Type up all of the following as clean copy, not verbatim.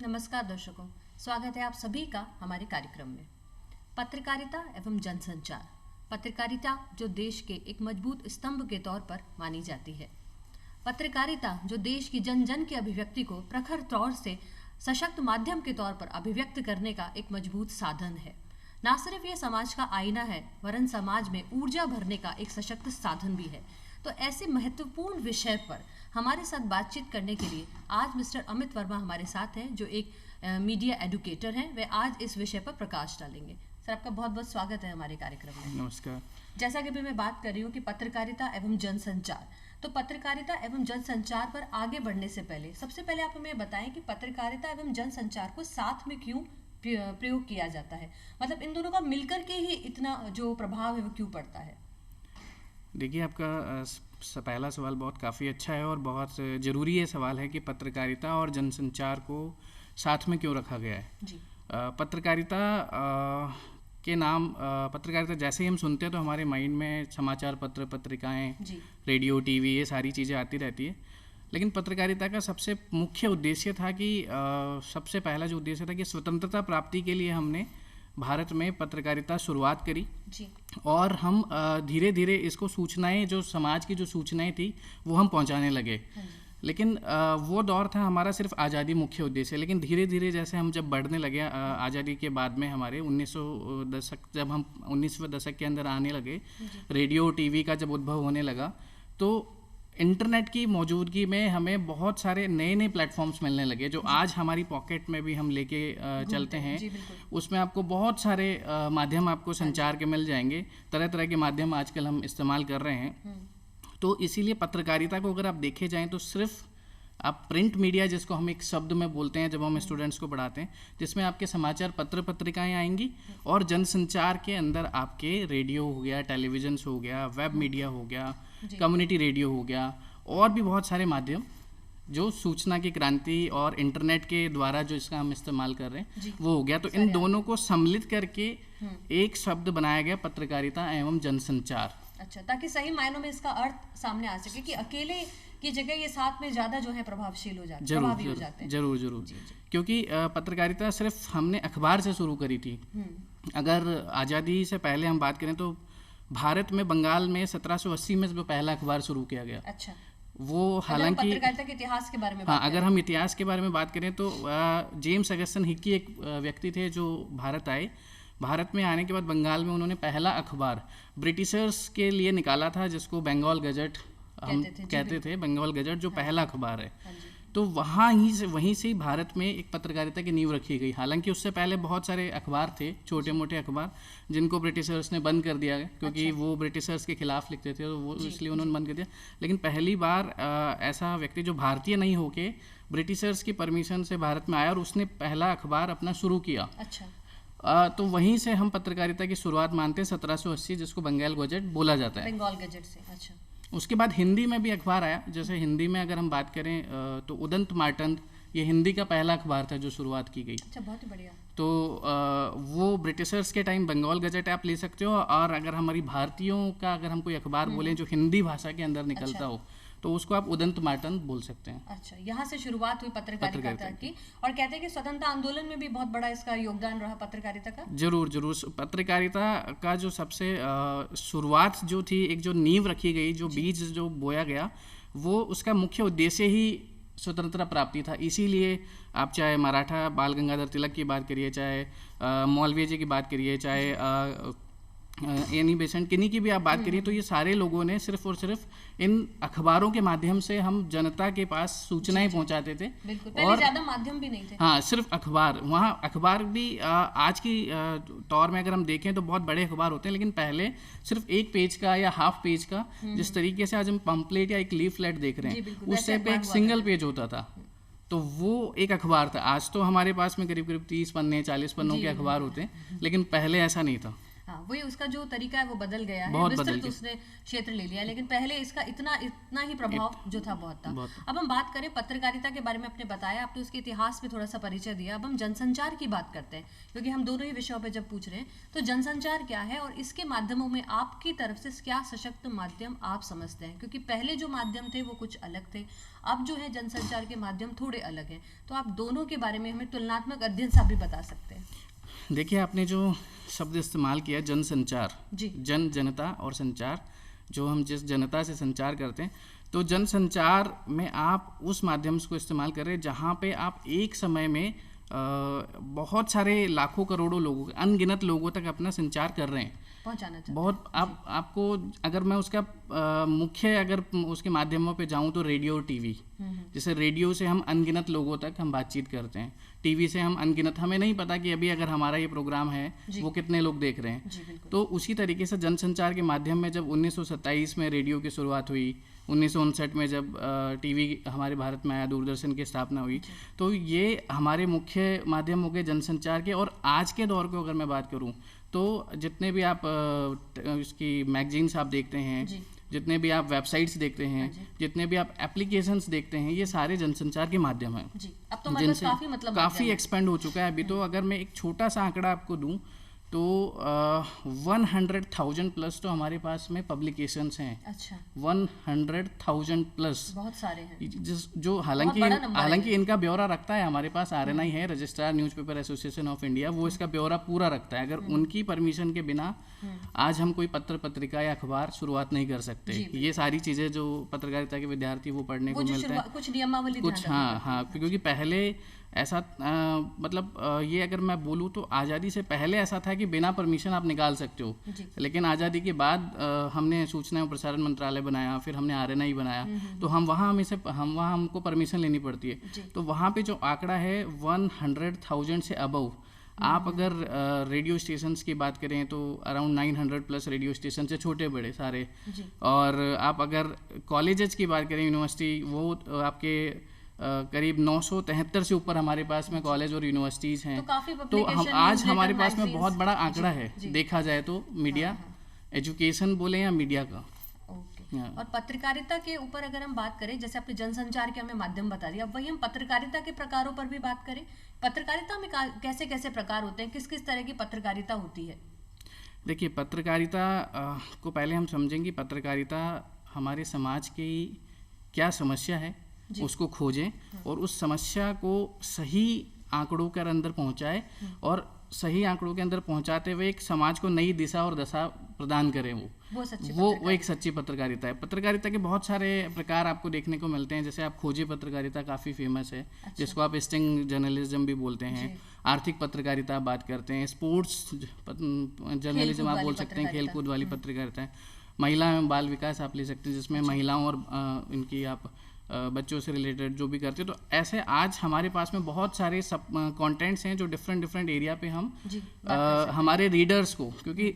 नमस्कार दर्शकों, स्वागत है आप सभी का हमारे कार्यक्रम में। पत्रकारिता एवं जनसंचार। पत्रकारिता जो देश के एक मजबूत स्तंभ के तौर पर मानी जाती है। पत्रकारिता जो देश की जन जन की अभिव्यक्ति को प्रखर तौर से सशक्त माध्यम के तौर पर अभिव्यक्त करने का एक मजबूत साधन है। न सिर्फ ये समाज का आईना है, वरन समाज में ऊर्जा भरने का एक सशक्त साधन भी है। तो ऐसे महत्वपूर्ण विषय पर हमारे साथ बातचीत करने के लिए आज मिस्टर अमित वर्मा हमारे साथ हैं, जो एक मीडिया एडुकेटर हैं। वे आज इस विषय पर प्रकाश डालेंगे। सर, आपका बहुत बहुत स्वागत है हमारे कार्यक्रम में। नमस्कार। जैसा कि अभी मैं बात कर रही हूँ कि पत्रकारिता एवं जनसंचार, तो पत्रकारिता एवं जनसंचार पर आगे बढ़ने से पहले सबसे पहले आप हमें बताएं कि पत्रकारिता एवं जनसंचार को साथ में क्यों प्रयोग किया जाता है। मतलब इन दोनों का मिलकर के ही इतना जो प्रभाव है वो क्यों पड़ता है। देखिए, आपका पहला सवाल बहुत काफ़ी अच्छा है और बहुत ज़रूरी ये सवाल है कि पत्रकारिता और जनसंचार को साथ में क्यों रखा गया है। जी। पत्रकारिता के नाम पत्रकारिता जैसे ही हम सुनते हैं तो हमारे माइंड में समाचार पत्र, पत्रिकाएं, रेडियो, टीवी, ये सारी चीज़ें आती रहती है। लेकिन पत्रकारिता का सबसे मुख्य उद्देश्य था कि सबसे पहला जो उद्देश्य था कि स्वतंत्रता प्राप्ति के लिए हमने भारत में पत्रकारिता शुरुआत करी जी। और हम धीरे धीरे इसको सूचनाएं, जो समाज की जो सूचनाएं थी वो हम पहुंचाने लगे। लेकिन वो दौर था हमारा सिर्फ आज़ादी मुख्य उद्देश्य। लेकिन धीरे धीरे जैसे हम जब बढ़ने लगे, आज़ादी के बाद में हमारे 1900 दशक, जब हम 19वें दशक के अंदर आने लगे, रेडियो टीवी का जब उद्भव होने लगा, तो इंटरनेट की मौजूदगी में हमें बहुत सारे नए नए प्लेटफॉर्म्स मिलने लगे, जो आज हमारी पॉकेट में भी हम लेके चलते हैं। उसमें आपको बहुत सारे माध्यम आपको संचार के मिल जाएंगे। तरह तरह के माध्यम आजकल हम इस्तेमाल कर रहे हैं। तो इसीलिए पत्रकारिता को अगर आप देखे जाएं तो सिर्फ आप प्रिंट मीडिया, जिसको हम एक शब्द में बोलते हैं जब हम स्टूडेंट्स को पढ़ाते हैं, जिसमें आपके समाचार पत्र पत्रिकाएं आएंगी, और जनसंचार के अंदर आपके रेडियो हो गया, टेलीविजन हो गया, वेब मीडिया हो गया, कम्युनिटी रेडियो हो गया, और भी बहुत सारे माध्यम जो सूचना की क्रांति और इंटरनेट के द्वारा जो इसका हम इस्तेमाल कर रहे हैं वो हो गया। तो इन दोनों को सम्मिलित करके एक शब्द बनाया गया, पत्रकारिता एवं जनसंचार। अच्छा, ताकि सही मायनों में इसका अर्थ सामने आ सके कि अकेले की जगह ये साथ में ज़्यादा जो है प्रभावशील हो जाते हैं, प्रभावी हो जाते हैं। जरूर जरूर। क्योंकि पत्रकारिता सिर्फ हमने अखबार से शुरू करी थी। अगर आज़ादी से पहले हम बात करें तो भारत में, बंगाल में 1780 में पहला अखबार शुरू किया गया। अच्छा। वो हालांकि पत्रकारिता के इतिहास के बारे में अगर हम इतिहास के बारे में बात करें तो जेम्स अगस्टन हिक्की एक व्यक्ति थे जो भारत आए। भारत में आने के बाद बंगाल में उन्होंने पहला अखबार ब्रिटिशर्स के लिए निकाला था, जिसको बंगाल गजट हम कहते थे। बंगाल गजट जो पहला अखबार है, तो वहीं से ही भारत में एक पत्रकारिता की नींव रखी गई। हालांकि उससे पहले बहुत सारे अखबार थे, छोटे मोटे अखबार, जिनको ब्रिटिशर्स ने बंद कर दिया, क्योंकि वो ब्रिटिशर्स के खिलाफ लिखते थे, तो वो इसलिए उन्होंने बंद कर दिया। लेकिन पहली बार ऐसा व्यक्ति जो भारतीय नहीं होके ब्रिटिशर्स की परमिशन से भारत में आया और उसने पहला अखबार अपना शुरू किया। अच्छा। तो वहीं से हम पत्रकारिता की शुरुआत मानते हैं, 1780, जिसको बंगाल गजट बोला जाता है। बंगाल गजट से। अच्छा। उसके बाद हिंदी में भी अखबार आया। जैसे हिंदी में अगर हम बात करें तो उदंत मार्तंड, ये हिंदी का पहला अखबार था जो शुरुआत की गई। अच्छा, बहुत ही बढ़िया। तो वो ब्रिटिशर्स के टाइम बंगाल गजट आप ले सकते हो। और अगर हमारी भारतीयों का अगर हम कोई अखबार बोलें जो हिंदी भाषा के अंदर निकलता हो, तो उसको आप उदंत मार्तंड बोल सकते हैं। अच्छा, यहाँ से शुरुआत हुई पत्रकारिता की। और कहते हैं कि स्वतंत्रता आंदोलन में भी बहुत बड़ा इसका योगदान रहा पत्रकारिता का। जरूर जरूर। पत्रकारिता का जो सबसे शुरुआत जो थी, एक जो नींव रखी गई, जो बीज जो बोया गया, वो उसका मुख्य उद्देश्य ही स्वतंत्रता प्राप्ति था। इसीलिए आप चाहे मराठा बाल गंगाधर तिलक की बात करिए, चाहे मौलवी जी की बात करिए, चाहे एनी बेसेंट, किन्हीं की भी आप बात करिए, तो ये सारे लोगों ने सिर्फ और सिर्फ इन अखबारों के माध्यम से हम जनता के पास सूचनाएं पहुंचाते थे। और ज़्यादा माध्यम भी नहीं थे। हाँ, सिर्फ अखबार। वहाँ अखबार भी आज की तौर में अगर हम देखें तो बहुत बड़े अखबार होते हैं, लेकिन पहले सिर्फ एक पेज का या हाफ पेज का, जिस तरीके से आज हम पंपलेट या एक लीफलेट देख रहे हैं, उससे पे एक सिंगल पेज होता था, तो वो एक अखबार था। आज तो हमारे पास में करीब करीब 30 पन्ने 40 पन्नों के अखबार होते हैं, लेकिन पहले ऐसा नहीं था। हाँ, वही उसका जो तरीका है वो बदल गया है, बहुत बदल विस्तृत गया। उसने क्षेत्र ले लिया, लेकिन पहले इसका इतना ही प्रभाव जो था बहुत था। बहुत। अब हम बात करें पत्रकारिता के बारे में, आपने बताया, आपने उसके इतिहास पे थोड़ा सा परिचय दिया। अब हम जनसंचार की बात करते हैं, क्योंकि हम दोनों ही विषयों पे जब पूछ रहे हैं, तो जनसंचार क्या है और इसके माध्यमों में आपकी तरफ से क्या सशक्त माध्यम आप समझते हैं? क्योंकि पहले जो माध्यम थे वो कुछ अलग थे, अब जो है जनसंचार के माध्यम थोड़े अलग हैं, तो आप दोनों के बारे में हमें तुलनात्मक अध्ययन से आप भी बता सकते हैं। देखिए, आपने जो शब्द इस्तेमाल किया जनसंचार, जी। जनता और संचार, जो हम जिस जनता से संचार करते हैं, तो जनसंचार में आप उस माध्यम को इस्तेमाल कर रहे हैं जहाँ पे आप एक समय में बहुत सारे लाखों करोड़ों लोगों, अनगिनत लोगों तक अपना संचार कर रहे हैं, पहुंचाना चाहते बहुत। आपको अगर मैं उसका मुख्य अगर उसके माध्यमों पे जाऊं तो रेडियो और टीवी। जैसे रेडियो से हम अनगिनत लोगों तक हम बातचीत करते हैं, टीवी से हम अनगिनत, हमें नहीं पता कि अभी अगर हमारा ये प्रोग्राम है वो कितने लोग देख रहे हैं। जी, बिल्कुल। तो उसी तरीके से जनसंचार के माध्यम में जब 1927 में रेडियो की शुरुआत हुई, 1959 में जब टीवी हमारे भारत में आया, दूरदर्शन की स्थापना हुई, तो ये हमारे मुख्य माध्यम हो गए जनसंचार के। और आज के दौर को अगर मैं बात करूं तो जितने भी आप इसकी मैगजीन्स आप देखते हैं, जितने भी आप वेबसाइट्स देखते हैं, जितने भी आप एप्लीकेशंस देखते हैं, ये सारे जनसंचार के माध्यम हैं। जी, अब तो मतलब काफ़ी एक्सपेंड हो चुका है अभी। तो अगर मैं एक छोटा सा आंकड़ा आपको दूं तो 100,000 प्लस तो हमारे पास में पब्लिकेशंस हैं। अच्छा। 100,000 प्लस, बहुत सारे हैं। जो हालांकि इनका ब्यौरा रखता है हमारे पास RNI है, registrar newspaper association of India, वो इसका ब्यौरा पूरा रखता है। अगर उनकी परमिशन के बिना आज हम कोई पत्रिका या अखबार शुरुआत नहीं कर सकते। ये सारी चीज़ें जो पत्रकारिता के विद्यार्थी वो पढ़ने को मिलता है, कुछ नियमावली, कुछ। हाँ, क्योंकि पहले ऐसा ये अगर मैं बोलूँ तो आज़ादी से पहले ऐसा था कि बिना परमिशन आप निकाल सकते हो, लेकिन आज़ादी के बाद हमने सूचना एवं प्रसारण मंत्रालय बनाया, फिर हमने RNI बनाया, तो वहाँ हमको परमिशन लेनी पड़ती है। तो वहाँ पे जो आंकड़ा है 100,000 से अबव, आप अगर रेडियो स्टेशंस की बात करें तो अराउंड 900 प्लस रेडियो स्टेशन से छोटे बड़े सारे। और आप अगर कॉलेजेस की बात करें, यूनिवर्सिटी, वो आपके करीब 973 से ऊपर हमारे पास में कॉलेज और यूनिवर्सिटीज हैं। तो हम आज हमारे पास में बहुत बड़ा आंकड़ा है देखा जाए तो, मीडिया एजुकेशन बोले या मीडिया का। और पत्रकारिता के ऊपर अगर हम बात करें, जैसे आपने जनसंचार के हमें माध्यम बता दिया, अब वही हम पत्रकारिता के प्रकारों पर भी बात करें। पत्रकारिता में कैसे कैसे प्रकार होते हैं, किस किस तरह की पत्रकारिता होती है? देखिए, पत्रकारिता को पहले हम समझेंगे, पत्रकारिता हमारे समाज की क्या समस्या है उसको खोजें और उस समस्या को सही आंकड़ों के अंदर पहुंचाए, और सही आंकड़ों के अंदर पहुंचाते हुए एक समाज को नई दिशा और दशा प्रदान करें। वो एक सच्ची पत्रकारिता है। पत्रकारिता के बहुत सारे प्रकार आपको देखने को मिलते हैं। जैसे आप खोजी पत्रकारिता काफ़ी फेमस है, जिसको आप स्टिंग जर्नलिज्म भी बोलते हैं। आर्थिक पत्रकारिता बात करते हैं, स्पोर्ट्स जर्नलिज्म आप बोल सकते हैं, खेलकूद वाली पत्रकारिता है। महिला एवं बाल विकास आप ले सकते हैं, जिसमें महिलाओं और इनकी आप बच्चों से रिलेटेड जो भी करते हैं। तो ऐसे आज हमारे पास में बहुत सारे कंटेंट्स हैं जो डिफरेंट एरिया पे हम हमारे रीडर्स को, क्योंकि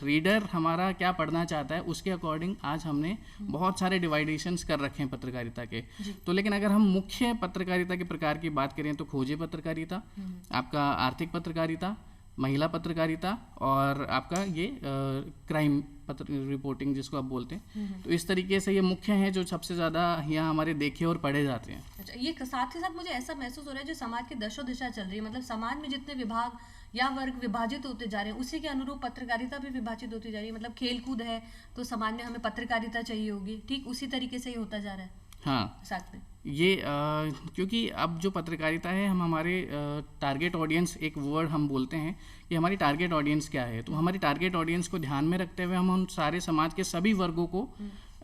रीडर हमारा क्या पढ़ना चाहता है उसके अकॉर्डिंग आज हमने बहुत सारे डिवाइडेशंस कर रखे हैं पत्रकारिता के। तो लेकिन अगर हम मुख्य पत्रकारिता के प्रकार की बात करें तो खोजी पत्रकारिता, आपका आर्थिक पत्रकारिता, महिला पत्रकारिता और आपका ये क्राइम रिपोर्टिंग जिसको आप बोलते हैं। तो इस तरीके से ये मुख्य हैं जो सबसे ज़्यादा यहाँ हमारे देखे और पढ़े जाते हैं। अच्छा, ये साथ ही साथ मुझे ऐसा महसूस हो रहा है जो समाज की दशो दिशा चल रही है, मतलब समाज में जितने विभाग या वर्ग विभाजित होते जा रहे हैं उसी के अनुरूप पत्रकारिता भी विभाजित होती जा रही है। मतलब खेल कूद है तो समाज में हमें पत्रकारिता चाहिए होगी, ठीक उसी तरीके से ही होता जा रहा है। हाँ, साथ में ये क्योंकि अब जो पत्रकारिता है, हम हमारे टारगेट ऑडियंस, एक वर्ड हम बोलते हैं कि हमारी टारगेट ऑडियंस क्या है। तो हमारी टारगेट ऑडियंस को ध्यान में रखते हुए हम उन सारे समाज के सभी वर्गों को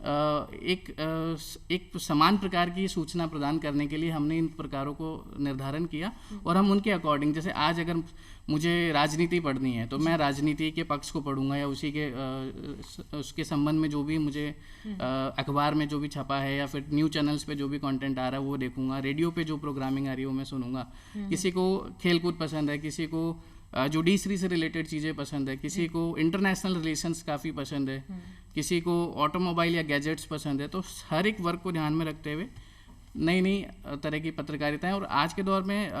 एक समान प्रकार की सूचना प्रदान करने के लिए हमने इन प्रकारों को निर्धारण किया। और हम उनके अकॉर्डिंग, जैसे आज अगर मुझे राजनीति पढ़नी है तो मैं राजनीति के पक्ष को पढ़ूंगा, या उसी के उसके संबंध में जो भी मुझे अखबार में जो भी छपा है या फिर न्यूज़ चैनल्स पे जो भी कंटेंट आ रहा है वो देखूंगा, रेडियो पे जो प्रोग्रामिंग आ रही है वो मैं सुनूंगा। किसी को खेलकूद पसंद है, किसी को जुडिशरी से रिलेटेड चीज़ें पसंद है, किसी को इंटरनेशनल रिलेशंस काफ़ी पसंद है, किसी को ऑटोमोबाइल या गैजेट्स पसंद है। तो हर एक वर्ग को ध्यान में रखते हुए नई नई तरह की पत्रकारिता है। और आज के दौर में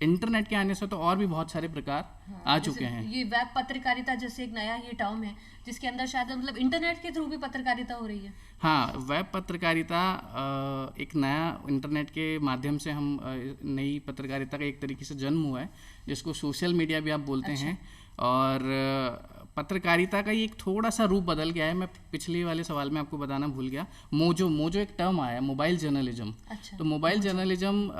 इंटरनेट के आने से तो और भी बहुत सारे प्रकार आ चुके हैं। ये वेब पत्रकारिता जैसे एक नया ये टर्म है जिसके अंदर शायद मतलब इंटरनेट के थ्रू भी पत्रकारिता हो रही है। हाँ, वेब पत्रकारिता एक नया इंटरनेट के माध्यम से हम नई पत्रकारिता का एक तरीके से जन्म हुआ है, जिसको सोशल मीडिया भी आप बोलते हैं। और पत्रकारिता का ही एक थोड़ा सा रूप बदल गया है। मैं पिछले वाले सवाल में आपको बताना भूल गया, मोजो एक टर्म आया, मोबाइल जर्नलिज्म। तो मोबाइल जर्नलिज्म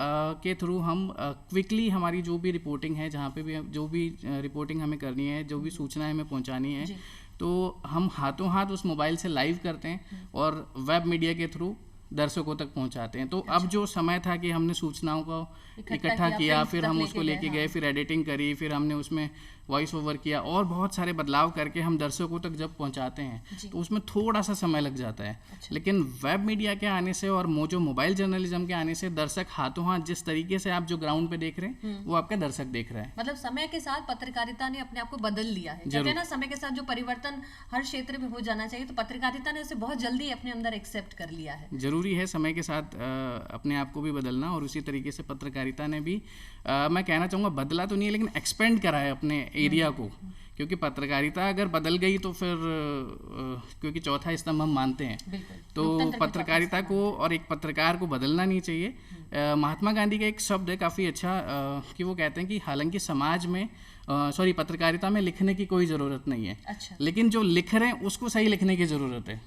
के थ्रू हम क्विकली हमारी जो भी रिपोर्टिंग है, जहाँ पे भी जो भी रिपोर्टिंग हमें करनी है, जो भी सूचनाएं हमें पहुँचानी है, तो हम हाथों हाथ उस मोबाइल से लाइव करते हैं और वेब मीडिया के थ्रू दर्शकों तक पहुंचाते हैं। तो अब जो समय था कि हमने सूचनाओं को इकट्ठा किया, फिर हम उसको लेके गए, फिर एडिटिंग करी, फिर हमने उसमें वॉइस ओवर किया और बहुत सारे बदलाव करके हम दर्शकों तक जब पहुंचाते हैं तो उसमें थोड़ा सा समय लग जाता है। लेकिन वेब मीडिया के आने से और जो मोबाइल जर्नलिज्म के आने से दर्शक हाथों हाथ जिस तरीके से आप जो ग्राउंड पे देख रहे हैं वो आपका दर्शक देख रहा है। मतलब समय के साथ पत्रकारिता ने अपने आप को बदल लिया है। कहते हैं ना, समय के साथ जो परिवर्तन हर क्षेत्र में हो जाना चाहिए, तो पत्रकारिता ने उसे बहुत जल्दी अपने अंदर एक्सेप्ट कर लिया है। जरूरी है समय के साथ अपने आप को भी बदलना, और उसी तरीके से पत्रकारिता ने भी मैं कहना चाहूँगा बदला तो नहीं है, लेकिन एक्सपेंड करा है अपने एरिया को। क्योंकि पत्रकारिता अगर बदल गई तो फिर क्योंकि चौथा स्तंभ हम मानते हैं, तो पत्रकारिता को और एक पत्रकार को बदलना नहीं चाहिए। महात्मा गांधी का एक शब्द है काफ़ी अच्छा कि वो कहते हैं कि हालांकि समाज में पत्रकारिता में लिखने की कोई ज़रूरत नहीं है, लेकिन जो लिख रहे हैं उसको सही लिखने की ज़रूरत है।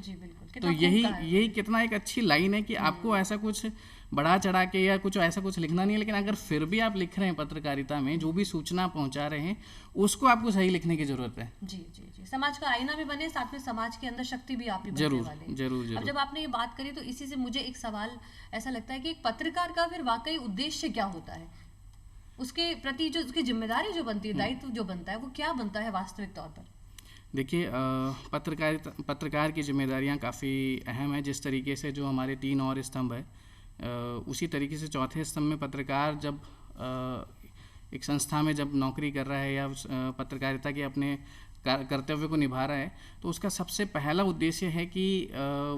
तो यही कितना एक अच्छी लाइन है कि आपको ऐसा कुछ बढ़ा चढ़ा के या कुछ ऐसा कुछ लिखना नहीं है, लेकिन अगर फिर भी आप लिख रहे हैं पत्रकारिता में, जो भी सूचना पहुंचा रहे हैं उसको आपको सही लिखने की जरूरत है। जी जी जी, समाज का आईना भी बने, साथ में समाज के अंदर शक्ति भी आप ही बनने वाले हैं। जरूर। अब जब आपने ये बात करी तो इसी से मुझे एक सवाल ऐसा लगता है कि एक पत्रकार का फिर वाकई उद्देश्य क्या होता है, उसके प्रति जो उसकी जिम्मेदारी जो बनती है, दायित्व जो बनता है, वो क्या बनता है वास्तविक तौर पर? देखिए, पत्रकार की जिम्मेदारियां काफ़ी अहम है। जिस तरीके से जो हमारे 3 और स्तंभ है, उसी तरीके से चौथे स्तंभ में पत्रकार जब एक संस्था में जब नौकरी कर रहा है या पत्रकारिता के अपने कर्तव्य को निभा रहा है, तो उसका सबसे पहला उद्देश्य है कि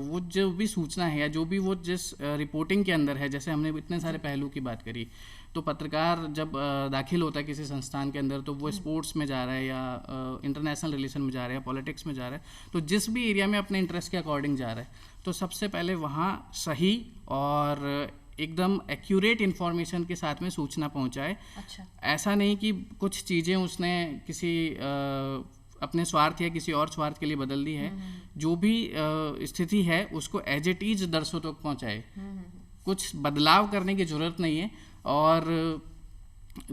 वो जो भी सूचना है या जो भी वो जिस रिपोर्टिंग के अंदर है, जैसे हमने इतने सारे पहलू की बात करी, तो पत्रकार जब दाखिल होता है किसी संस्थान के अंदर, तो वो स्पोर्ट्स में जा रहा है या इंटरनेशनल रिलेशन में जा रहा है या पॉलिटिक्स में जा रहा है, तो जिस भी एरिया में अपने इंटरेस्ट के अकॉर्डिंग जा रहा है, तो सबसे पहले वहाँ सही और एकदम एक्यूरेट इन्फॉर्मेशन के साथ में सूचना पहुँचाए। ऐसा नहीं कि कुछ चीज़ें उसने किसी अपने स्वार्थ या किसी और स्वार्थ के लिए बदल दी है। जो भी स्थिति है उसको एज इट इज दर्शकों तक पहुँचाए, कुछ बदलाव करने की ज़रूरत नहीं है। और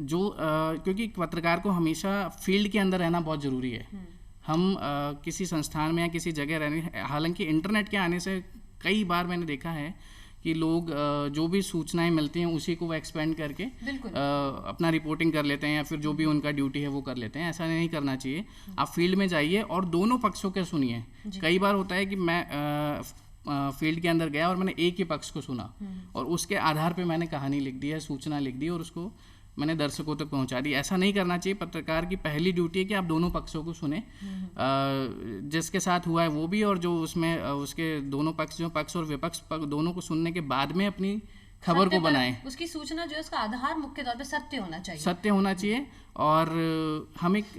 जो क्योंकि पत्रकार को हमेशा फील्ड के अंदर रहना बहुत ज़रूरी है। हम किसी संस्थान में या किसी जगह रहने, हालांकि इंटरनेट के आने से कई बार मैंने देखा है कि लोग जो भी सूचनाएं मिलती हैं उसी को वो एक्सपेंड करके अपना रिपोर्टिंग कर लेते हैं या फिर जो भी उनका ड्यूटी है वो कर लेते हैं। ऐसा नहीं करना चाहिए। आप फील्ड में जाइए और दोनों पक्षों के सुनिए। कई बार होता है कि मैं फील्ड के अंदर गया और मैंने एक ही पक्ष को सुना और उसके आधार पे मैंने कहानी लिख दी है, सूचना लिख दी और उसको मैंने दर्शकों तक पहुंचा दी। ऐसा नहीं करना चाहिए। पत्रकार की पहली ड्यूटी है कि आप दोनों पक्षों को सुने, जिसके साथ हुआ है वो भी, और जो उसमें उसके दोनों पक्ष, जो पक्ष और विपक्ष दोनों को सुनने के बाद में अपनी खबर को बनाएं। उसकी सूचना जो है उसका आधार मुख्य तौर पे सत्य होना चाहिए। सत्य होना चाहिए। और हम एक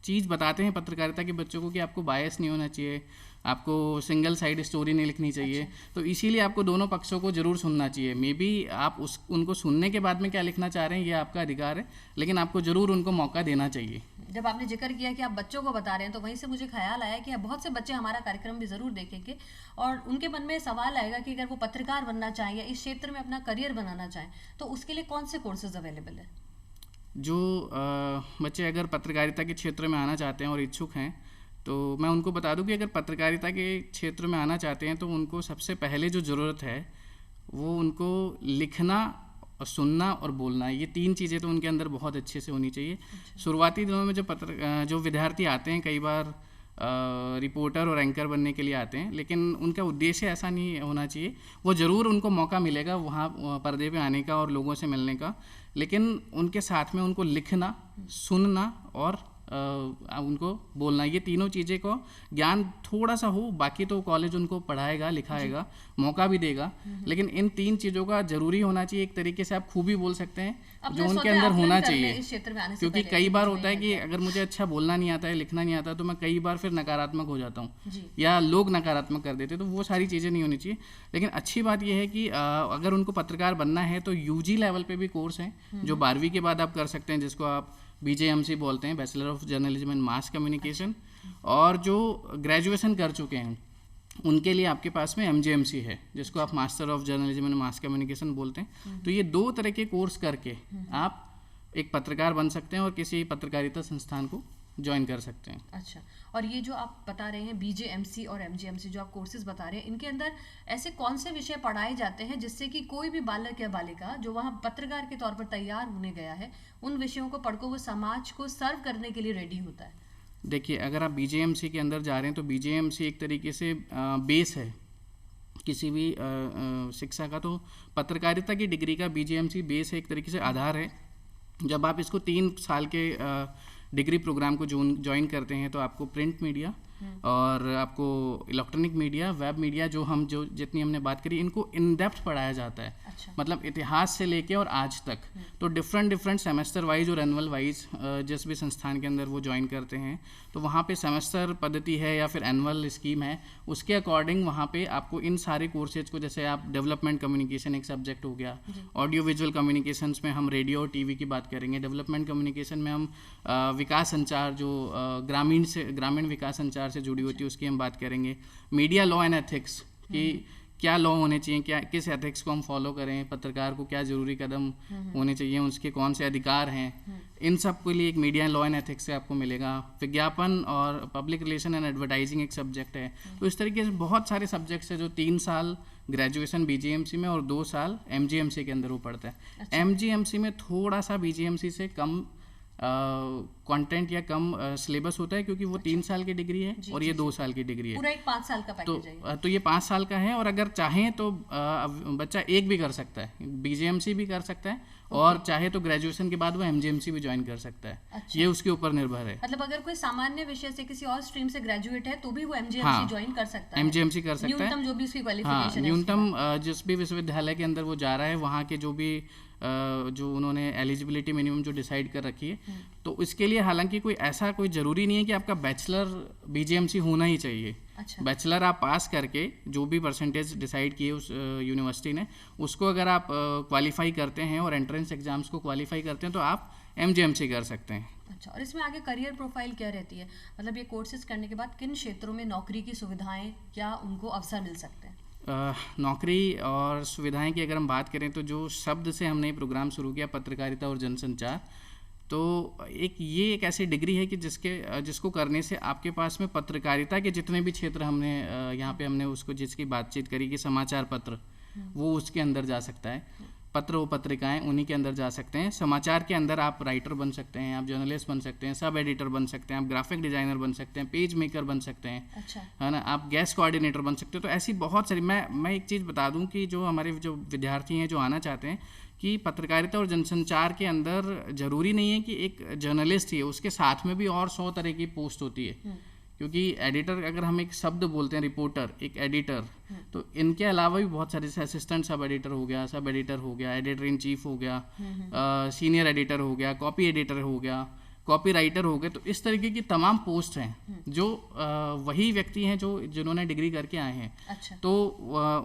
चीज़ बताते हैं पत्रकारिता के बच्चों को कि आपको बायस नहीं होना चाहिए, आपको सिंगल साइड स्टोरी नहीं लिखनी चाहिए। तो इसीलिए आपको दोनों पक्षों को ज़रूर सुनना चाहिए। मे बी आप उनको सुनने के बाद में क्या लिखना चाह रहे हैं ये आपका अधिकार है, लेकिन आपको ज़रूर उनको मौका देना चाहिए। जब आपने जिक्र किया कि आप बच्चों को बता रहे हैं, तो वहीं से मुझे ख्याल आया कि बहुत से बच्चे हमारा कार्यक्रम भी ज़रूर देखेंगे और उनके मन में सवाल आएगा कि अगर वो पत्रकार बनना चाहें या इस क्षेत्र में अपना करियर बनाना चाहें तो उसके लिए कौन से कोर्सेज अवेलेबल है? जो बच्चे अगर पत्रकारिता के क्षेत्र में आना चाहते हैं और इच्छुक हैं, तो मैं उनको बता दूं कि अगर पत्रकारिता के क्षेत्र में आना चाहते हैं तो उनको सबसे पहले जो ज़रूरत है वो उनको लिखना और सुनना और बोलना, ये 3 चीज़ें तो उनके अंदर बहुत अच्छे से होनी चाहिए। शुरुआती दिनों में जो विद्यार्थी आते हैं, कई बार रिपोर्टर और एंकर बनने के लिए आते हैं, लेकिन उनका उद्देश्य ऐसा नहीं होना चाहिए। वो ज़रूर उनको मौका मिलेगा वहाँ पर्दे पे आने का और लोगों से मिलने का, लेकिन उनके साथ में उनको लिखना, सुनना और उनको बोलना, ये तीनों चीज़ें को ज्ञान थोड़ा सा हो। बाकी तो कॉलेज उनको पढ़ाएगा लिखाएगा, मौका भी देगा। लेकिन इन 3 चीज़ों का जरूरी होना चाहिए, एक तरीके से आप खूबी बोल सकते हैं जो उनके अंदर होना चाहिए। क्योंकि कई बार होता है कि अगर मुझे अच्छा बोलना नहीं आता है, लिखना नहीं आता, तो मैं कई बार फिर नकारात्मक हो जाता हूँ या लोग नकारात्मक कर देते, तो वो सारी चीज़ें नहीं होनी चाहिए। लेकिन अच्छी बात यह है कि अगर उनको पत्रकार बनना है तो यूजी लेवल पे भी कोर्स हैं जो 12वीं के बाद आप कर सकते हैं, जिसको आप BJMC बोलते हैं, bachelor of journalism and mass communication. और जो ग्रेजुएशन कर चुके हैं उनके लिए आपके पास में MJMC है, जिसको आप master of journalism and mass communication बोलते हैं। तो ये 2 तरह के कोर्स करके आप एक पत्रकार बन सकते हैं और किसी पत्रकारिता संस्थान को ज्वाइन कर सकते हैं। अच्छा, और ये जो आप बता रहे हैं BJMC और MJMC जो आप कोर्सेज बता रहे हैं, इनके अंदर ऐसे कौन से विषय पढ़ाए जाते हैं जिससे कि कोई भी बालक या बालिका जो वहाँ पत्रकार के तौर पर तैयार होने गया है, उन विषयों को पढ़कर वो समाज को सर्व करने के लिए रेडी होता है? देखिए, अगर आप BJMC के अंदर जा रहे हैं तो BJMC एक तरीके से बेस है किसी भी शिक्षा का। तो पत्रकारिता की डिग्री का BJMC बेस है, एक तरीके से आधार है। जब आप इसको 3 साल के डिग्री प्रोग्राम को ज्वाइन करते हैं तो आपको प्रिंट मीडिया और आपको इलेक्ट्रॉनिक मीडिया, वेब मीडिया, जो जितनी हमने बात करी, इनको इन डेप्थ पढ़ाया जाता है। अच्छा। मतलब इतिहास से लेके और आज तक। तो डिफरेंट सेमेस्टर वाइज और एनुअल वाइज जिस भी संस्थान के अंदर वो ज्वाइन करते हैं तो वहाँ पे सेमेस्टर पद्धति है या फिर एनुअल स्कीम है, उसके अकॉर्डिंग वहाँ पे आपको इन सारे कोर्सेज को, जैसे आप डेवलपमेंट कम्युनिकेशन एक सब्जेक्ट हो गया, ऑडियो विजुअल कम्युनिकेशंस में हम रेडियो और TV की बात करेंगे, डेवलपमेंट कम्युनिकेशन में हम विकास संचार जो ग्रामीण विकास संचार से जुड़ी होती है उसकी हम बात करेंगे, मीडिया लॉ एंड एथिक्स कि क्या लॉ होने चाहिए, क्या किस एथिक्स को हम फॉलो करें, पत्रकार को क्या जरूरी कदम होने चाहिए, उसके कौन से अधिकार हैं, इन सब के लिए एक मीडिया लॉ एंड एथिक्स से आपको मिलेगा। विज्ञापन और पब्लिक रिलेशन एंड एडवर्टाइजिंग एक सब्जेक्ट है। तो इस तरीके से बहुत सारे सब्जेक्ट्स है जो 3 साल ग्रेजुएशन BJMC में और 2 साल MJMC के अंदर वो पढ़ता है। अच्छा। MJMC में थोड़ा सा BJMC से कम कंटेंट या कम सिलेबस होता है क्योंकि वो 3 साल की डिग्री है और ये 2 साल की डिग्री है। पूरा एक 5 साल का पैकेज है। तो ये 5 साल का है और अगर चाहें तो बच्चा एक भी कर सकता है, BJMC भी कर सकता है और चाहे तो ग्रेजुएशन के बाद वो MJMC भी ज्वाइन कर सकता है। अच्छा। ये उसके ऊपर निर्भर है। मतलब अगर कोई सामान्य विषय से किसी और स्ट्रीम से ग्रेजुएट है तो भी वो MJMC ज्वाइन कर सकता है। MJMC कर सकता है, न्यूनतम जो भी उसकी क्वालिफिकेशन है, न्यूनतम जिस भी विश्वविद्यालय के अंदर वो जा रहा है वहाँ के जो भी जो उन्होंने एलिजिबिलिटी मिनिमम जो डिसाइड कर रखी है, तो इसके लिए हालांकि कोई ज़रूरी नहीं है कि आपका बैचलर BJMC होना ही चाहिए। अच्छा। बैचलर आप पास करके जो भी परसेंटेज डिसाइड किए उस यूनिवर्सिटी ने, उसको अगर आप क्वालिफाई करते हैं और एंट्रेंस एग्जाम्स को क्वालिफाई करते हैं तो आप MJMC कर सकते हैं। अच्छा, और इसमें आगे करियर प्रोफाइल क्या रहती है? मतलब ये कोर्सेज करने के बाद किन क्षेत्रों में नौकरी की सुविधाएं या उनको अवसर मिल सकते हैं? नौकरी और सुविधाएं की अगर हम बात करें तो जो शब्द से हमने प्रोग्राम शुरू किया, पत्रकारिता और जनसंचार, तो ये एक ऐसी डिग्री है कि जिसको करने से आपके पास में पत्रकारिता के जितने भी क्षेत्र हमने उसको जिसकी बातचीत करी कि समाचार पत्र, वो उसके अंदर जा सकता है, पत्र व पत्रिकाएं उन्हीं के अंदर जा सकते हैं। समाचार के अंदर आप राइटर बन सकते हैं, आप जर्नलिस्ट बन सकते हैं, सब एडिटर बन सकते हैं, आप ग्राफिक डिजाइनर बन सकते हैं, पेज मेकर बन सकते हैं। अच्छा। है ना, आप गेस्ट कोऑर्डिनेटर बन सकते हो। तो ऐसी बहुत सारी, मैं एक चीज़ बता दूं कि जो हमारे जो विद्यार्थी हैं जो आना चाहते हैं कि पत्रकारिता और जनसंचार के अंदर ज़रूरी नहीं है कि एक जर्नलिस्ट ही है, उसके साथ में भी और 100 तरह की पोस्ट होती है। क्योंकि एडिटर, अगर हम एक शब्द बोलते हैं रिपोर्टर, एक एडिटर, तो इनके अलावा भी बहुत सारे, असिस्टेंट सब एडिटर हो गया, एडिटर इन चीफ हो गया, सीनियर एडिटर हो गया, कॉपी एडिटर हो गया, कॉपी राइटर हो गए। तो इस तरीके की तमाम पोस्ट हैं जो वही व्यक्ति हैं जिन्होंने डिग्री करके आए हैं। अच्छा। तो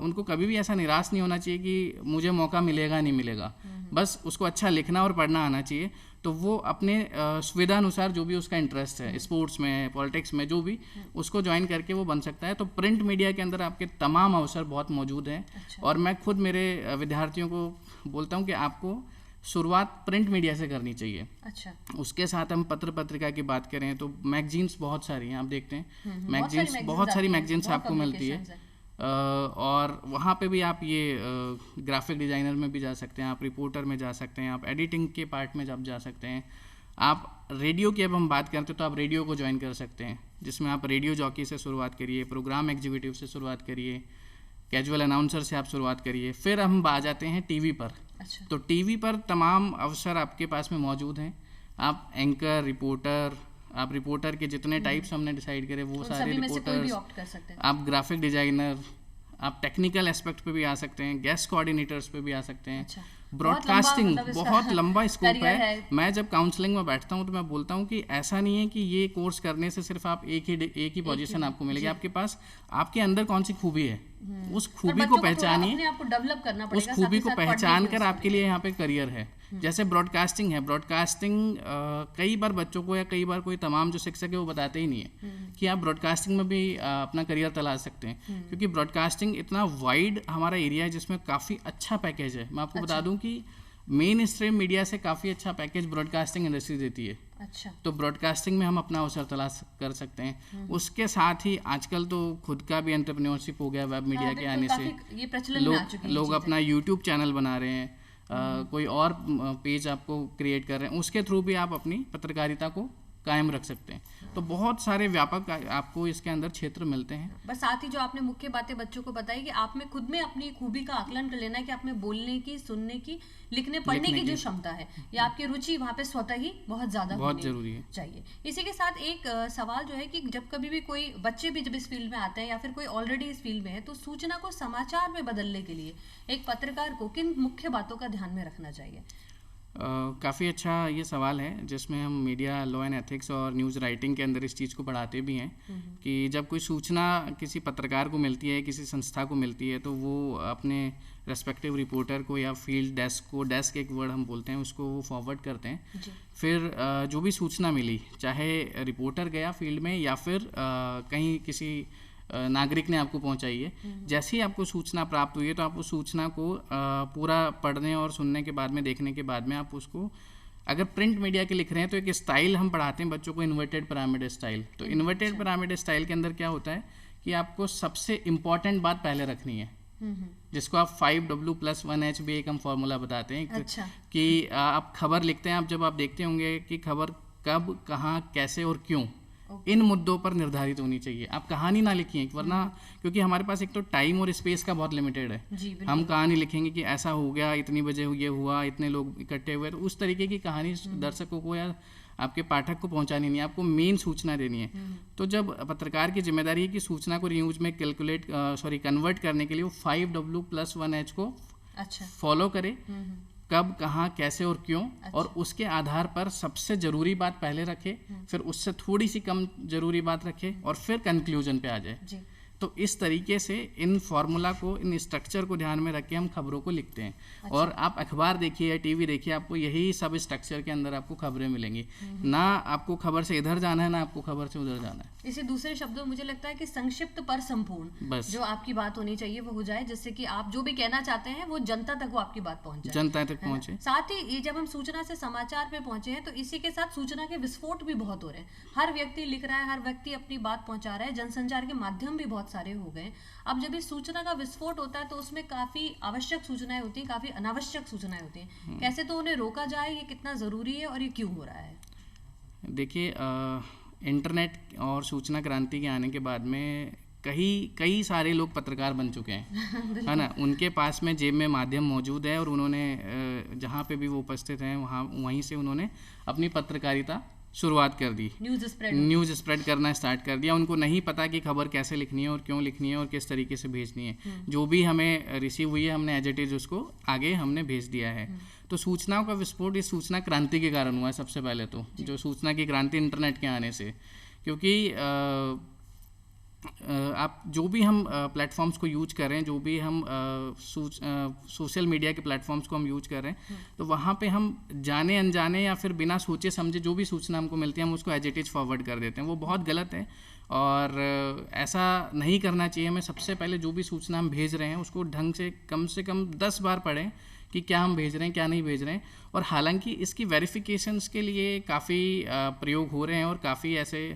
उनको कभी भी ऐसा निराश नहीं होना चाहिए कि मुझे मौका मिलेगा नहीं मिलेगा, बस उसको अच्छा लिखना और पढ़ना आना चाहिए। तो वो अपने सुविधा अनुसार जो भी उसका इंटरेस्ट है, स्पोर्ट्स में, पॉलिटिक्स में, जो भी, उसको ज्वाइन करके वो बन सकता है। तो प्रिंट मीडिया के अंदर आपके तमाम अवसर बहुत मौजूद हैं। अच्छा। और मैं खुद मेरे विद्यार्थियों को बोलता हूँ कि आपको शुरुआत प्रिंट मीडिया से करनी चाहिए। अच्छा। उसके साथ हम पत्र पत्रिका की बात करें तो मैगजीन्स बहुत सारी हैं, आप देखते हैं मैगजीन्स, बहुत सारी मैगजीन्स आपको मिलती है। और वहाँ पे भी आप ये ग्राफिक डिज़ाइनर में भी जा सकते हैं, आप रिपोर्टर में जा सकते हैं, आप एडिटिंग के पार्ट में आप जा सकते हैं। आप रेडियो की अब हम बात करते हैं तो आप रेडियो को ज्वाइन कर सकते हैं, जिसमें आप रेडियो जॉकी से शुरुआत करिए, प्रोग्राम एग्जीक्यूटिव से शुरुआत करिए, कैजुअल अनाउंसर से आप शुरुआत करिए। फिर हम आ जाते हैं TV पर। अच्छा। तो TV पर तमाम अवसर आपके पास में मौजूद हैं। आप एंकर, रिपोर्टर, आप रिपोर्टर के जितने टाइप्स हमने डिसाइड करे वो सारे रिपोर्टर्स, आप ग्राफिक डिजाइनर, आप टेक्निकल एस्पेक्ट पे भी आ सकते हैं, गेस्ट कोऑर्डिनेटर्स पे भी आ सकते हैं। अच्छा, ब्रॉडकास्टिंग बहुत लंबा स्कोप करियर है। है। मैं जब काउंसलिंग में बैठता हूँ तो मैं बोलता हूँ कि ऐसा नहीं है कि ये कोर्स करने से सिर्फ आप एक ही पोजीशन आपको मिलेगी। आपके पास आपके अंदर कौन सी खूबी है, उस खूबी को पहचानिए, अपने आप को डेवलप करना उस पड़ेगा, खूबी साथ को ही साथ पढ़ने पहचान भी कर उसमें। आपके लिए यहाँ पे करियर है। जैसे ब्रॉडकास्टिंग है, ब्रॉडकास्टिंग कई बार बच्चों को या कई बार कोई तमाम जो शिक्षक है वो बताते ही नहीं है कि आप ब्रॉडकास्टिंग में भी अपना करियर तलाश सकते हैं, क्योंकि ब्रॉडकास्टिंग इतना वाइड हमारा एरिया है जिसमें काफ़ी अच्छा पैकेज है। मैं आपको बता दूं कि मेन स्ट्रीम मीडिया से काफ़ी अच्छा पैकेज ब्रॉडकास्टिंग इंडस्ट्री देती है। अच्छा, तो ब्रॉडकास्टिंग में हम अपना अवसर तलाश कर सकते हैं। उसके साथ ही आजकल तो खुद का भी एंटरप्रेन्योरशिप हो गया वेब मीडिया के आने से। ये प्रचलन में आ चुकी है लोग अपना यूट्यूब चैनल बना रहे हैं, कोई और पेज आपको क्रिएट कर रहे हैं, उसके थ्रू भी आप अपनी पत्रकारिता को कायम रख सकते हैं। तो बहुत सारे व्यापक आपको इसके अंदर क्षेत्र मिलते हैं। बस साथ ही जो आपने मुख्य बातें बच्चों को बताई कि आप में खुद में अपनी खूबी का आकलन कर लेना है कि आप में बोलने की, सुनने की, लिखने पढ़ने की जो क्षमता है या आपकी रुचि वहाँ पे स्वतः ही बहुत ज़्यादा बहुत जरूरी है चाहिए। इसी के साथ एक सवाल जो है कि जब कभी भी कोई बच्चे भी जब इस फील्ड में आते हैं या फिर कोई ऑलरेडी इस फील्ड में है, तो सूचना को समाचार में बदलने के लिए एक पत्रकार को किन मुख्य बातों का ध्यान में रखना चाहिए? काफ़ी अच्छा ये सवाल है, जिसमें हम मीडिया लॉ एंड एथिक्स और न्यूज़ राइटिंग के अंदर इस चीज़ को पढ़ाते भी हैं कि जब कोई सूचना किसी पत्रकार को मिलती है, किसी संस्था को मिलती है, तो वो अपने रेस्पेक्टिव रिपोर्टर को या फील्ड डेस्क को, डेस्क एक वर्ड हम बोलते हैं उसको, वो फॉरवर्ड करते हैं। फिर जो भी सूचना मिली, चाहे रिपोर्टर गया फील्ड में या फिर कहीं किसी नागरिक ने आपको पहुंचाई है, जैसे ही आपको सूचना प्राप्त हुई है तो आप उस सूचना को पूरा पढ़ने और सुनने के बाद में, देखने के बाद में आप उसको, अगर प्रिंट मीडिया के लिख रहे हैं तो एक स्टाइल हम पढ़ाते हैं बच्चों को, इन्वर्टेड पिरामिड स्टाइल। तो इन्वर्टेड पिरामिड स्टाइल के अंदर क्या होता है कि आपको सबसे इम्पॉर्टेंट बात पहले रखनी है, जिसको आप 5W+1H भी एक हम फॉर्मूला बताते हैं। अच्छा। कि आप खबर लिखते हैं, आप जब आप देखते होंगे कि खबर कब, कहाँ, कैसे और क्यों, इन मुद्दों पर निर्धारित होनी चाहिए। आप कहानी ना लिखिए, वरना क्योंकि हमारे पास एक तो टाइम और स्पेस का बहुत लिमिटेड है। हम कहानी लिखेंगे कि ऐसा हो गया, इतनी बजे ये हुआ, इतने लोग इकट्ठे हुए, तो उस तरीके की कहानी दर्शकों को या आपके पाठक को पहुंचानी नहीं है, आपको मेन सूचना देनी है। तो जब पत्रकार की जिम्मेदारी है कि सूचना को न्यूज में कन्वर्ट करने के लिए वो 5W+1H को फॉलो करे, कब, कहाँ, कैसे और क्यों, और उसके आधार पर सबसे ज़रूरी बात पहले रखे, फिर उससे थोड़ी सी कम ज़रूरी बात रखे और फिर कंक्लूजन पे आ जाए। तो इस तरीके से इन फार्मूला को, इन स्ट्रक्चर को ध्यान में रख के हम खबरों को लिखते हैं। अच्छा। और आप अखबार देखिए या टीवी देखिए, आपको यही सब स्ट्रक्चर के अंदर आपको खबरें मिलेंगी। ना आपको खबर से इधर जाना है, ना आपको खबर से उधर जाना है। इसे दूसरे शब्दों में मुझे लगता है कि संक्षिप्त पर संपूर्ण जो आपकी बात होनी चाहिए वो हो जाए, जिससे कि आप जो भी कहना चाहते हैं वो जनता तक वो आपकी बात पहुंच जाए, जनता तक पहुंचे। साथ ही ये जब हम सूचना से समाचार पे पहुंचे हैं तो इसी के साथ सूचना के विस्फोट भी बहुत हो रहे हैं। हर व्यक्ति लिख रहा है, हर व्यक्ति अपनी बात पहुंचा रहा है, जनसंचार के माध्यम भी बहुत सारे हो गए। अब जब इस सूचना का विस्फोट होता है तो उसमें काफी आवश्यक सूचनाएं होती हैं, काफी अनावश्यक सूचनाएं होती हैं। कैसे तो उन्हें रोका जाए, ये कितना जरूरी है और ये क्यों हो रहा है? देखिए, इंटरनेट और सूचना क्रांति के आने के बाद में कई सारे लोग पत्रकार बन चुके हैं है ना। उनके पास में जेब में माध्यम मौजूद है और उन्होंने जहाँ पे भी वो उपस्थित हैं वहीं से उन्होंने अपनी पत्रकारिता शुरुआत कर दी, न्यूज़ स्प्रेड करना स्टार्ट कर दिया। उनको नहीं पता कि खबर कैसे लिखनी है और क्यों लिखनी है और किस तरीके से भेजनी है। जो भी हमें रिसीव हुई है, हमने एज इट इज उसको आगे हमने भेज दिया है। तो सूचनाओं का विस्फोट इस सूचना क्रांति के कारण हुआ है। सबसे पहले तो जो सूचना की क्रांति इंटरनेट के आने से, क्योंकि आप जो भी हम प्लेटफॉर्म्स को यूज कर रहे हैं, जो भी हम सोशल मीडिया के प्लेटफॉर्म्स को हम यूज कर रहे हैं, तो वहाँ पे हम जाने अनजाने या फिर बिना सोचे समझे जो भी सूचना हमको मिलती है हम उसको एज इट इज फॉरवर्ड कर देते हैं। वो बहुत गलत है और ऐसा नहीं करना चाहिए। हमें सबसे पहले जो भी सूचना हम भेज रहे हैं उसको ढंग से कम 10 बार पढ़ें कि क्या हम भेज रहे हैं, क्या नहीं भेज रहे हैं। और हालांकि इसकी वेरिफिकेशंस के लिए काफ़ी प्रयोग हो रहे हैं और काफ़ी ऐसे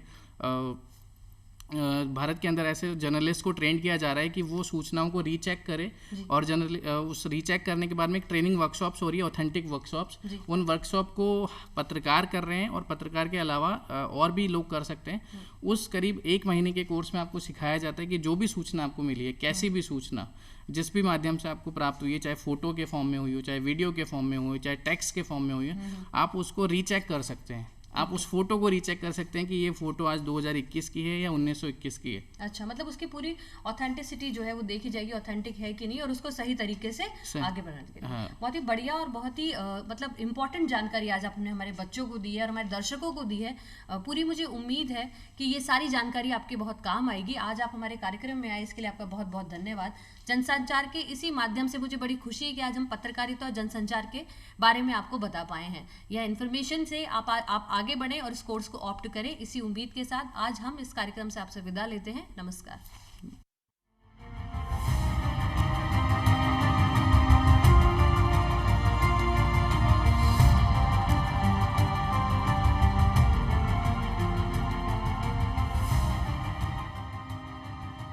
भारत के अंदर ऐसे जर्नलिस्ट को ट्रेन किया जा रहा है कि वो सूचनाओं को रीचेक करे और उस रीचेक करने के बाद में एक ट्रेनिंग वर्कशॉप्स हो रही है, ऑथेंटिक वर्कशॉप्स। उन वर्कशॉप को पत्रकार कर रहे हैं और पत्रकार के अलावा और भी लोग कर सकते हैं। उस करीब 1 महीने के कोर्स में आपको सिखाया जाता है कि जो भी सूचना आपको मिली है, कैसी भी सूचना जिस भी माध्यम से आपको प्राप्त हुई है, चाहे फोटो के फॉर्म में हुई हो, चाहे वीडियो के फॉर्म में हुई हो, चाहे टेक्स्ट के फॉर्म में हुई हो, आप उसको रीचेक कर सकते हैं। आप उस फोटो को रीचेक कर सकते हैं कि ये फोटो आज 2021 की है या 1921 की है। अच्छा, मतलब उसकी पूरी ऑथेंटिसिटी जो है वो देखी जाएगी, ऑथेंटिक है कि नहीं, और उसको सही तरीके से आगे बढ़ाने के लिए। हाँ। बहुत ही बढ़िया और बहुत ही मतलब इम्पोर्टेंट जानकारी आज आपने हमारे बच्चों को दी है और हमारे दर्शकों को दी है। पूरी मुझे उम्मीद है कि ये सारी जानकारी आपके बहुत काम आएगी। आज आप हमारे कार्यक्रम में आए, इसके लिए आपका बहुत बहुत धन्यवाद। जनसंचार के इसी माध्यम से मुझे बड़ी खुशी है कि आज हम पत्रकारिता और जनसंचार के बारे में आपको बता पाए हैं। यह इन्फॉर्मेशन से आप आगे बढ़ें और इस कोर्स को ऑप्ट करें, इसी उम्मीद के साथ आज हम इस कार्यक्रम से आपसे विदा लेते हैं। नमस्कार।